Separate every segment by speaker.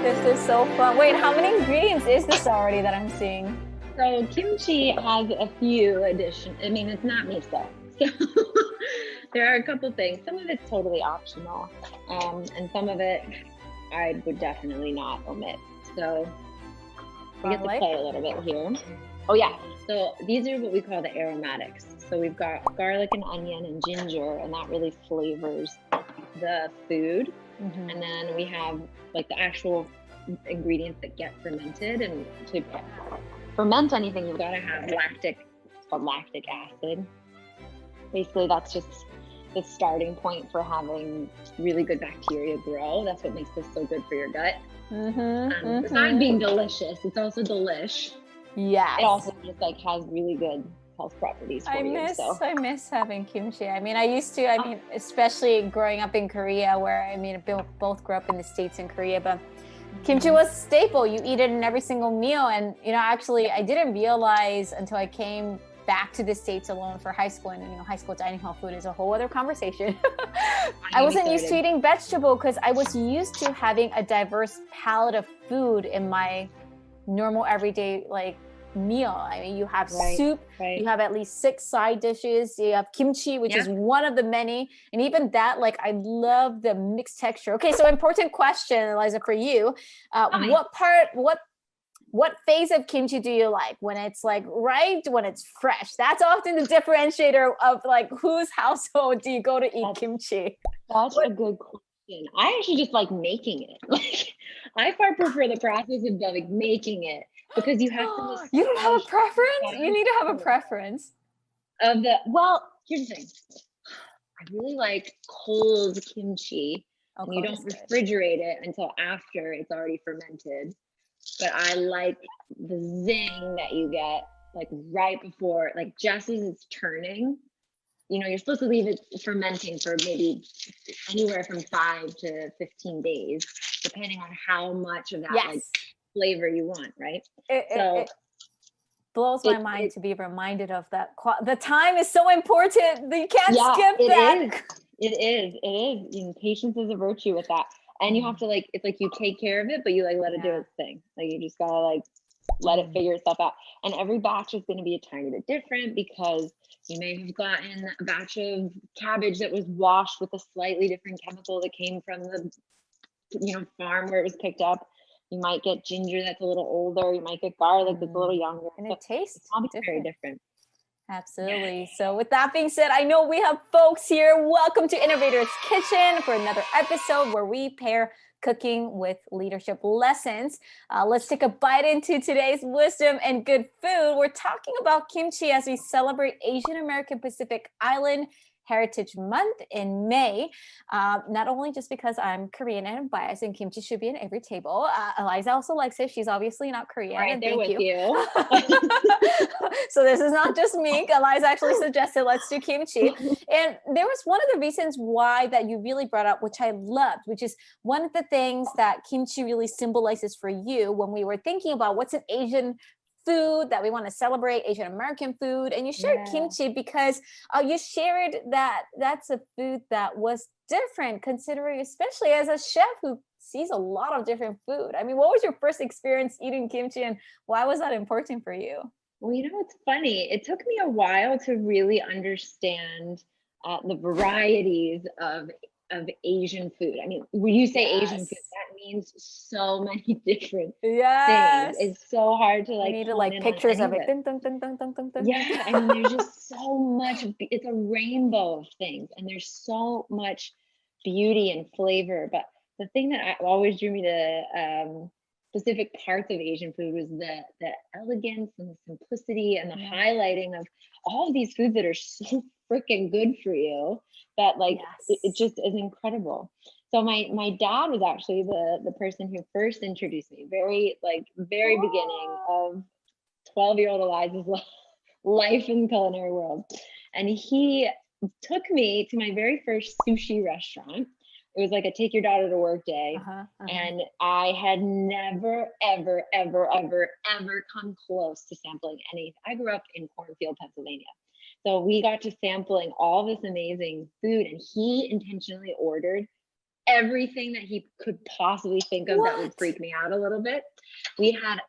Speaker 1: This is so fun. Wait, how many ingredients is this already that I'm seeing?
Speaker 2: So kimchi has a few additions. I mean, it's not miso. So there are a couple things. Some of it's totally optional, and some of it I would definitely not omit. So we get to play a little bit here. Oh yeah, so these are what we call the aromatics. So we've got garlic and onion and ginger, and that really flavors the food. Mm-hmm. And then we have like the actual ingredients that get fermented, and to ferment anything, you've got to have lactic acid. Basically, that's just the starting point for having really good bacteria grow. That's what makes this so good for your gut. Besides being delicious, it's also delish.
Speaker 1: Yeah.
Speaker 2: It also just like has really good health properties for you.
Speaker 1: I miss having kimchi. I mean, especially growing up in Korea, where both grew up in the States and Korea, but kimchi was a staple. You eat it in every single meal. And, actually, I didn't realize until I came back to the States alone for high school, and, high school dining hall food is a whole other conversation. I wasn't used to eating vegetable because I was used to having a diverse palette of food in my normal everyday, meal. I mean, you have soup, you have at least 6 side dishes, you have kimchi, which is one of the many, and even that, I love the mixed texture. Okay, so important question, Eliza, for you. What phase of kimchi do you like? When it's right, when it's fresh? That's often the differentiator of whose household do you go to eat kimchi?
Speaker 2: That's a good question. I actually just like making it. I far prefer the process of making it. Because you have to.
Speaker 1: You don't have a preference? You need to have a preference.
Speaker 2: Well, here's the thing. I really like cold kimchi. And you don't refrigerate it until after it's already fermented. But I like the zing that you get right before, just as it's turning. You're supposed to leave it fermenting for maybe anywhere from 5 to 15 days, depending on how much of that flavor you want, right?
Speaker 1: It blows my mind to be reminded of that. The time is so important. You can't skip that.
Speaker 2: It is. Patience is a virtue with that. And you have to it's you take care of it, but you let it do its thing. You just gotta let it figure itself out. And every batch is going to be a tiny bit different because you may have gotten a batch of cabbage that was washed with a slightly different chemical that came from the farm where it was picked up. You might get ginger that's a little older. You might get garlic that's a little younger.
Speaker 1: And it tastes
Speaker 2: very different.
Speaker 1: Absolutely. Yeah. So with that being said, I know we have folks here. Welcome to Innovators Kitchen for another episode where we pair cooking with leadership lessons. Let's take a bite into today's wisdom and good food. We're talking about kimchi as we celebrate Asian American Pacific Island Heritage Month in May. Not only just because I'm Korean and I'm biased and kimchi should be in every table. Eliza also likes it. She's obviously not Korean.
Speaker 2: Right there with you.
Speaker 1: So this is not just me. Eliza actually suggested let's do kimchi. And there was one of the reasons why that you really brought up, which I loved, which is one of the things that kimchi really symbolizes for you when we were thinking about what's an Asian food that we want to celebrate, Asian American food. And you shared kimchi because you shared that that's a food that was different, considering, especially as a chef who sees a lot of different food. I mean, what was your first experience eating kimchi and why was that important for you?
Speaker 2: Well, it's funny. It took me a while to really understand the varieties of Asian food. I mean, when you say Asian food, that means so many different things. It's so hard to
Speaker 1: you need to pictures of it.
Speaker 2: Yeah, I mean, there's just so much. It's a rainbow of things, and there's so much beauty and flavor. But the thing that always drew me to specific parts of Asian food was the elegance and the simplicity and the highlighting of all of these foods that are so freaking good for you that it just is incredible. So my dad was actually the person who first introduced me very beginning of 12-year-old Eliza's life in the culinary world. And he took me to my very first sushi restaurant. It was a take your daughter to work day. And I had never, ever, ever, ever, ever come close to sampling anything. I grew up in Cornfield, Pennsylvania. So we got to sampling all this amazing food, and he intentionally ordered everything that he could possibly think of that would freak me out a little bit. We had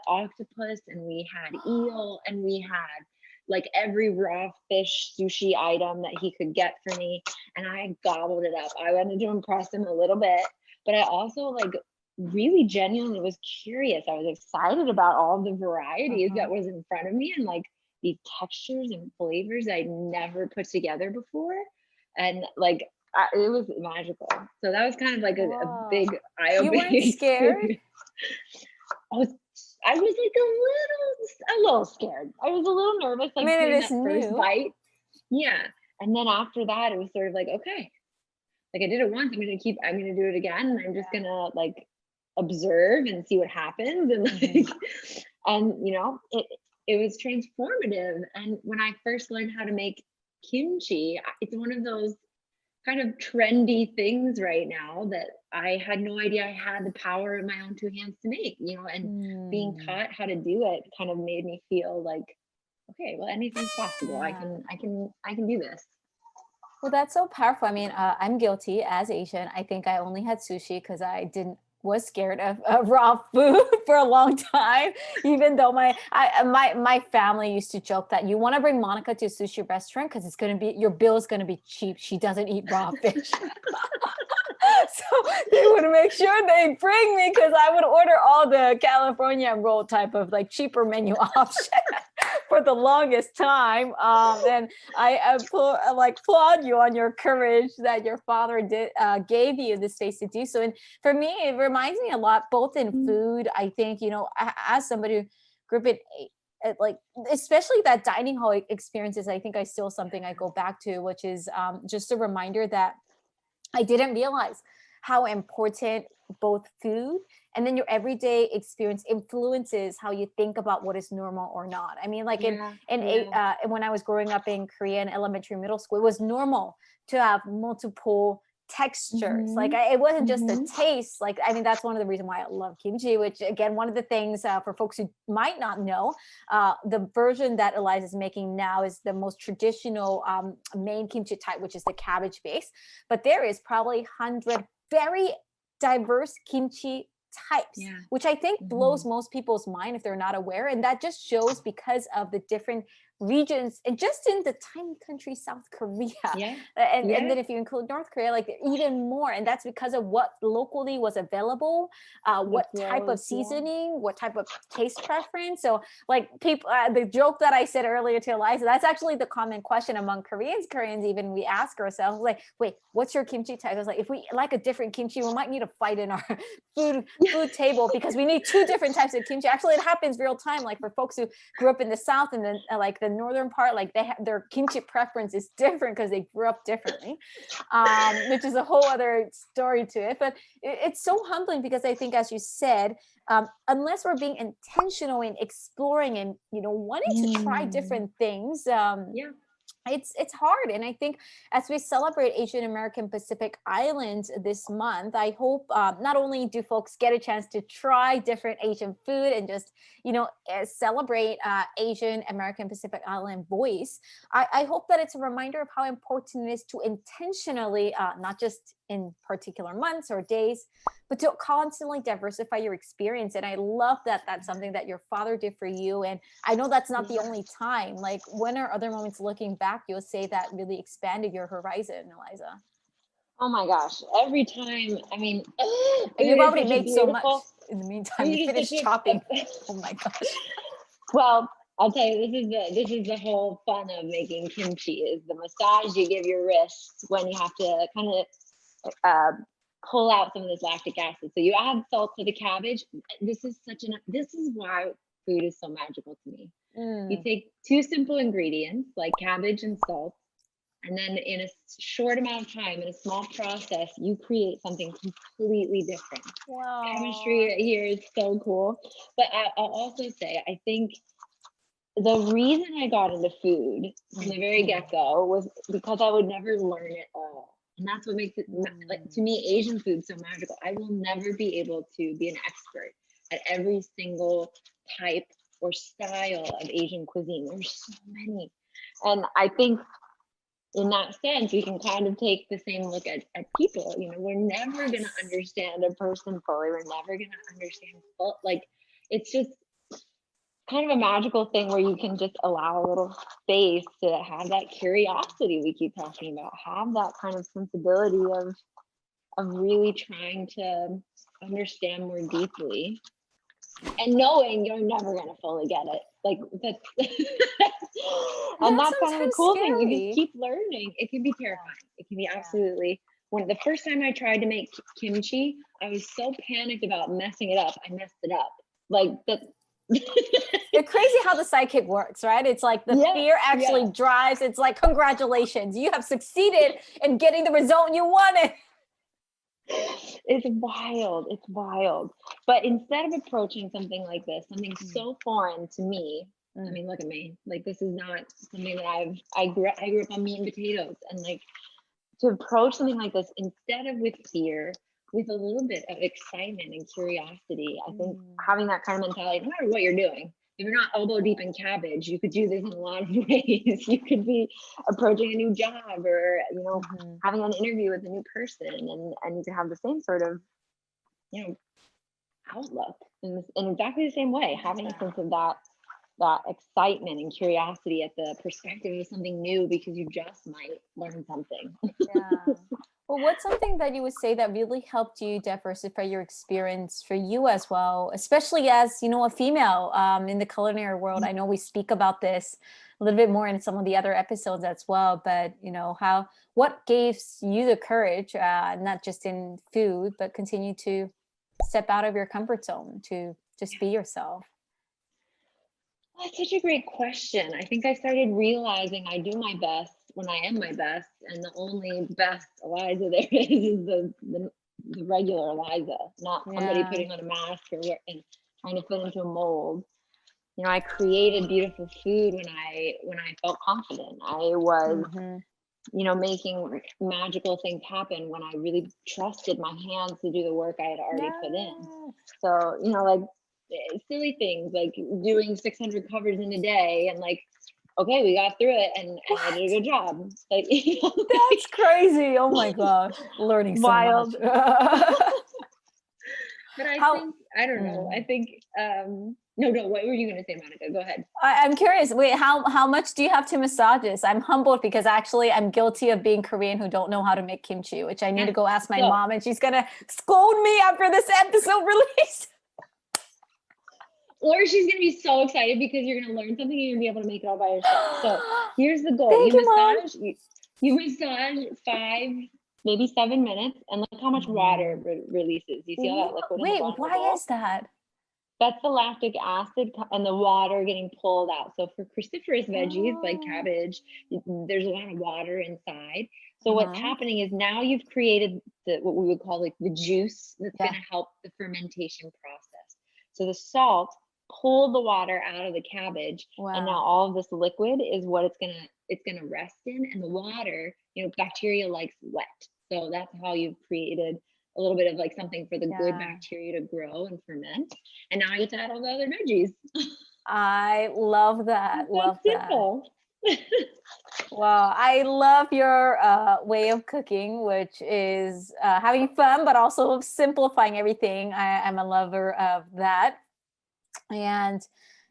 Speaker 2: octopus, and we had eel, and we had like every raw fish sushi item that he could get for me, and I gobbled it up. I wanted to impress him a little bit, but I also like really genuinely was curious. I was excited about all the varieties that was in front of me, and like these textures and flavors I'd never put together before, and like it was magical. So that was kind of like a big eye-opening.
Speaker 1: You weren't scared?
Speaker 2: I was like a little scared. I was a little nervous, like doing that first bite. Yeah. And then after that, it was sort of like, okay, like I did it once, I'm gonna do it again. And I'm just gonna like observe and see what happens. And like, and you know, it was transformative. And when I first learned how to make kimchi, it's one of those kind of trendy things right now that I had no idea I had the power in my own two hands to make, you know, and being taught how to do it kind of made me feel like, okay, well, anything's possible. I can do this.
Speaker 1: Well, that's so powerful. I mean, I'm guilty as Asian. I think I only had sushi because I was scared of raw food for a long time. Even though my family used to joke that you want to bring Monica to a sushi restaurant because your bill is gonna be cheap. She doesn't eat raw fish. So they would make sure they bring me because I would order all the California roll type of like cheaper menu option for the longest time. And I applaud you on your courage that your father gave you the space to do so. And for me, it reminds me a lot, both in food. I think, you know, as somebody who grew up in like, especially that dining hall experiences, I think I still something I go back to, which is just a reminder that I didn't realize how important both food and then your everyday experience influences how you think about what is normal or not. I mean, like when I was growing up in Korea in elementary, middle school, it was normal to have multiple textures. Like it wasn't just the taste. Like, I mean, that's one of the reasons why I love kimchi, which again, one of the things for folks who might not know, the version that Eliza is making now is the most traditional main kimchi type, which is the cabbage base. But there is probably 100 very diverse kimchi types, which I think blows most people's mind if they're not aware. And that just shows because of the different regions and just in the tiny country South Korea, and then if you include North Korea, like even more. And that's because of what locally was available, what type of seasoning, what type of taste preference. So like people, the joke that I said earlier to Eliza, that's actually the common question among Koreans. Even we ask ourselves like, wait, what's your kimchi type? I was like, if we like a different kimchi, we might need to fight in our food table because we need two different types of kimchi. Actually, it happens real time. Like for folks who grew up in the South and then like the northern part, like their kimchi preference is different because they grew up differently, which is a whole other story to it. But it's so humbling because I think, as you said, unless we're being intentional in exploring and, you know, wanting to try different things, it's hard. And I think as we celebrate Asian American Pacific Islands this month, I hope not only do folks get a chance to try different Asian food and just, you know, celebrate Asian American Pacific Island voice, I hope that it's a reminder of how important it is to intentionally, not just in particular months or days, but to constantly diversify your experience. And I love that that's something that your father did for you. And I know that's not the only time. Like, when are other moments looking back you'll say that really expanded your horizon, Eliza?
Speaker 2: Oh my gosh, every time. I mean,
Speaker 1: and you've already made so much in the meantime. You finished chopping. Oh my gosh.
Speaker 2: Well, I'll tell you, this is the whole fun of making kimchi, is the massage you give your wrists when you have to kind of pull out some of this lactic acid. So you add salt to the cabbage. This is why food is so magical to me. You take two simple ingredients like cabbage and salt, and then in a short amount of time, in a small process, you create something completely different.
Speaker 1: Wow.
Speaker 2: Chemistry here is so cool. But I'll also say, I think the reason I got into food from the very get-go was because I would never learn it all. And that's what makes it, like, to me, Asian food so magical. I will never be able to be an expert at every single type or style of Asian cuisine. There's so many. And I think in that sense, we can kind of take the same look at people. You know, we're never going to understand a person fully. We're never going to understand like, it's just kind of a magical thing where you can just allow a little space to have that curiosity we keep talking about, have that kind of sensibility of really trying to understand more deeply, and knowing you're never going to fully get it. Like that's and that's kind of the cool thing. You just keep learning. It can be terrifying. It can be absolutely. When the first time I tried to make kimchi, I was so panicked about messing it up. I messed it up. Like that.
Speaker 1: It's crazy how the sidekick works, right? It's like the fear actually drives. It's like, congratulations, you have succeeded in getting the result you wanted.
Speaker 2: It's wild. It's wild. But instead of approaching something like this, something so foreign to me, I mean, look at me. Like, this is not something that I grew up on meat and potatoes, and like to approach something like this instead of with fear, with a little bit of excitement and curiosity. I think having that kind of mentality, no matter what you're doing, if you're not elbow deep in cabbage, you could do this in a lot of ways. You could be approaching a new job, or, you know, having an interview with a new person, and you can have the same sort of, you know, outlook in exactly the same way, having a sense of that excitement and curiosity at the perspective of something new, because you just might learn something.
Speaker 1: Well, what's something that you would say that really helped you diversify your experience for you as well, especially as, you know, a female in the culinary world? I know we speak about this a little bit more in some of the other episodes as well, but, you know, what gave you the courage, not just in food, but continue to step out of your comfort zone to just be yourself?
Speaker 2: That's such a great question. I think I started realizing I do my best when I am my best, and the only best Eliza there is the regular Eliza, not somebody putting on a mask and trying to fit into a mold. You know, I created beautiful food when I felt confident. I was, you know, making magical things happen when I really trusted my hands to do the work I had already put in. So, you know, like silly things like doing 600 covers in a day, and like, okay, we got through it, and I did a good job. Like, you know,
Speaker 1: that's crazy. Oh my gosh, learning
Speaker 2: wild.
Speaker 1: so much.
Speaker 2: But I think, I don't know. I think, no, what were you going to say, Monica? Go ahead.
Speaker 1: I'm curious. Wait, how much do you have to massages? I'm humbled because actually I'm guilty of being Korean who don't know how to make kimchi, which I need to go ask my mom, and she's going to scold me after this episode release.
Speaker 2: Or she's going to be so excited because you're going to learn something and you're going to be able to make it all by yourself. So here's the goal. You massage 5, maybe 7 minutes, and look how much water releases. You see all that liquid in the bottom?
Speaker 1: Wait, why is that?
Speaker 2: That's the lactic acid and the water getting pulled out. So for cruciferous veggies like cabbage, there's a lot of water inside. So what's happening is now you've created what we would call like the juice that's going to help the fermentation process. So the salt pulled the water out of the cabbage, and now all of this liquid is what it's gonna rest in. And the water, you know, bacteria likes wet, so that's how you've created a little bit of like something for the good bacteria to grow and ferment. And now I get to add all the other veggies.
Speaker 1: I love that. Love
Speaker 2: simple.
Speaker 1: that. Well, I love your way of cooking, which is having fun, but also simplifying everything. I'm a lover of that. And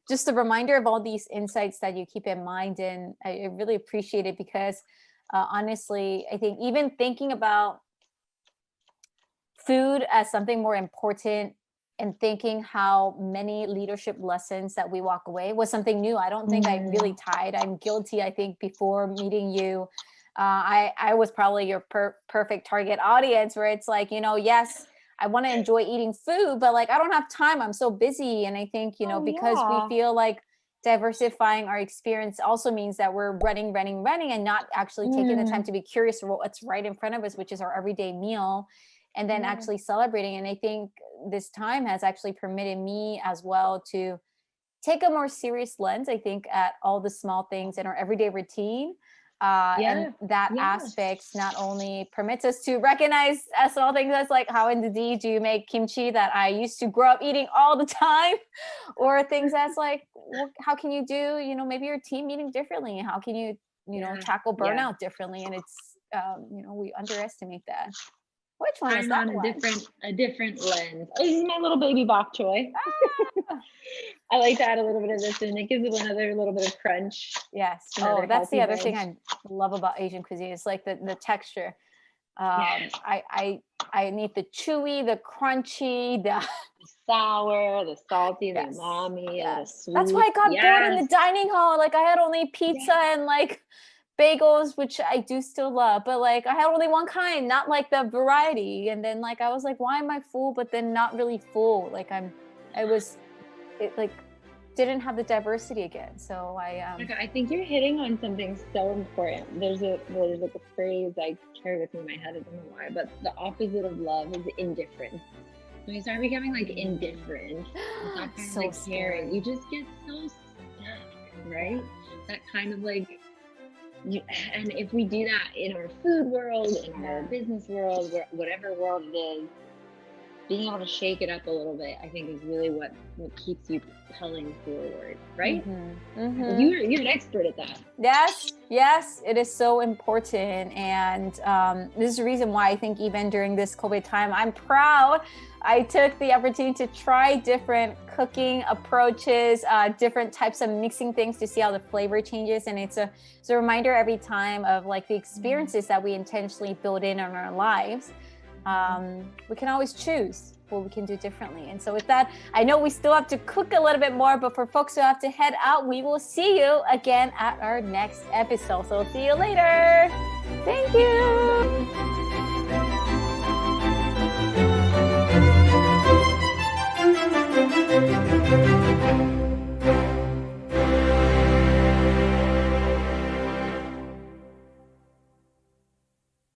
Speaker 1: just a reminder of all these insights that you keep in mind. And I really appreciate it because honestly, I think even thinking about food as something more important and thinking how many leadership lessons that we walk away was something new. I don't think I really tied. I'm guilty. I think before meeting you, I was probably your perfect target audience, where it's like, you know, yes, I want to enjoy eating food, but like, I don't have time. I'm so busy. And I think, you know, because we feel like diversifying our experience also means that we're running and not actually taking the time to be curious for what's right in front of us, which is our everyday meal, and then actually celebrating. And I think this time has actually permitted me as well to take a more serious lens, I think, at all the small things in our everyday routine. And that aspects not only permits us to recognize small things as like, how indeed do you make kimchi that I used to grow up eating all the time, or things that's like, how can you do, you know, maybe your team meeting differently? How can you tackle burnout differently. And it's, we underestimate that. Which one is that
Speaker 2: on
Speaker 1: one?
Speaker 2: a different lens. Oh, this is my little baby bok choy. I like to add a little bit of this in. It gives it another little bit of crunch.
Speaker 1: Yes. Oh, that's the other thing I love about Asian cuisine. It's like the texture. I need the chewy, the crunchy, the
Speaker 2: sour, the salty, the umami, the sweet.
Speaker 1: That's why I got bored in the dining hall. Like I had only pizza and like bagels, which I do still love, but like I had only one kind, not like the variety. And then like I was like, why am I full? But then not really full. Like it didn't have the diversity again. So
Speaker 2: I think you're hitting on something so important. There's like a phrase I carry with me in my head. I don't know why, but the opposite of love is indifference. When you start becoming like indifferent, not kind
Speaker 1: so
Speaker 2: of like caring, you just get so stuck, right? That kind of like, and if we do that in our food world, in our business world, whatever world it is, being able to shake it up a little bit, I think is really what keeps you propelling forward, right? Well, you're an expert at that.
Speaker 1: Yes, it is so important. And this is the reason why I think even during this COVID time, I'm proud I took the opportunity to try different cooking approaches, different types of mixing things to see how the flavor changes. And it's a reminder every time of like the experiences that we intentionally build in our lives. We can always choose what we can do differently. And so with that, I know we still have to cook a little bit more, but for folks who have to head out, we will see you again at our next episode. So see you later. Thank you.